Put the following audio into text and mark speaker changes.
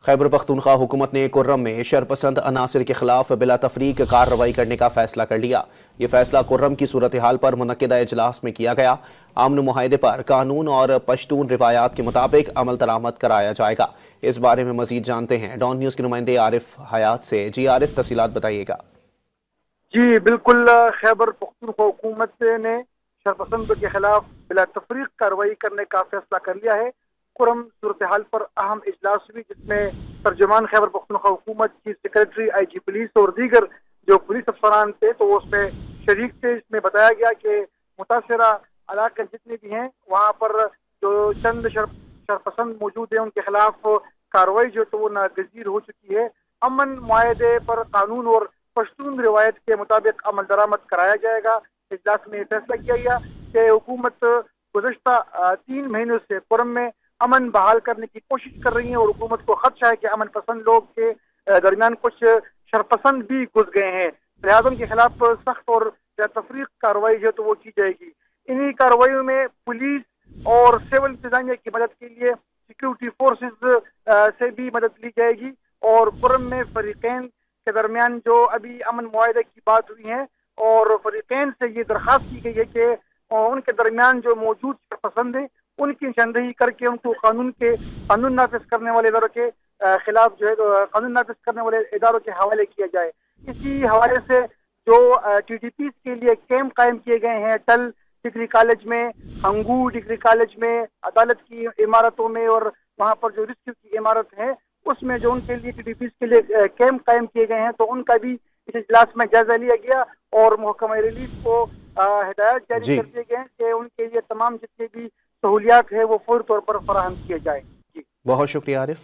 Speaker 1: खैबर पख्तूनख्वा हुकूमत ने कुर्रम में शरपसंद अनासिर के खिलाफ बिला तफरीक कार्रवाई करने का फैसला कर लिया। ये फैसला कुर्रम की सूरत हाल पर मुनक्किदा इजलास में किया गया। अमन मुआहदे पर कानून और पश्तून रिवायात के मुताबिक अमल दरामद कराया जाएगा। इस बारे में मजीद जानते हैं डॉन न्यूज़ के नुमाइंदे आरिफ हयात से। जी आरिफ, तफसीलात बताइएगा।
Speaker 2: जी बिल्कुल, खैबर पख्तूनख्वा हुकूमत ने शरपसंद के खिलाफ बिला तफरीक कार्रवाई करने का फैसला कर लिया है। कुर्रम सूरत हाल पर अहम इजलास हुई, जिसमें तर्जुमान खैबर पख्तूनख्वा हुकूमत की सेक्रेटरी IG पुलिस और दीगर जो पुलिस अफसरान थे तो उसमें शरीक थे। इसमें बताया गया कि मुतासरा इलाके जितने भी हैं वहाँ पर जो चंद शरपसंद मौजूद हैं उनके खिलाफ कार्रवाई जो तो वो नागजीर हो चुकी है। अमन मुआहदे पर कानून और पश्तून रिवायत के मुताबिक अमल दरामद कराया जाएगा। इजलास में फैसला किया गया कि हुकूमत गुज़श्ता 3 महीनों से कुर्रम में अमन बहाल करने की कोशिश कर रही है और हुकूमत को खदशा है कि अमन पसंद लोग के दरमियान कुछ शरपसंद भी घुस गए हैं। लिहाजा के खिलाफ सख्त और तफरीक कार्रवाई जो तो वो की जाएगी। इन्हीं कार्रवाई में पुलिस और सिविल इंतजामिया की मदद के लिए सिक्योरिटी फोर्सेस से भी मदद ली जाएगी। और कुर्रम में फरीकैन के दरमियान जो अभी अमन मुआहदे की बात हुई है और फरीकैन से ये दरख्वास्त की गई है कि उनके दरमियान जो मौजूद शरपसंद है उनकी निशानदेही करके उनको कानून नाफिज करने वाले इदारों के खिलाफ जो है कानून नाफिज करने वाले इदारों के हवाले किया जाए। इसी हवाले से जो TDPs के लिए कैंप कायम किए गए हैं टल डिग्री कॉलेज में, हंगू डिग्री कॉलेज में, अदालत की इमारतों में और वहाँ पर जो रिस्क की इमारत है उसमें जो उनके लिए TDPs के लिए कैंप कायम किए गए हैं तो उनका भी इस इजलास में जायजा लिया गया और महकमा रिलीफ को हिदायत जारी कर दिए गए कि उनके लिए तमाम जितने भी सहूलियात है वो फौरी तौर पर फराहम किए जाए।
Speaker 1: बहुत शुक्रिया आरिफ।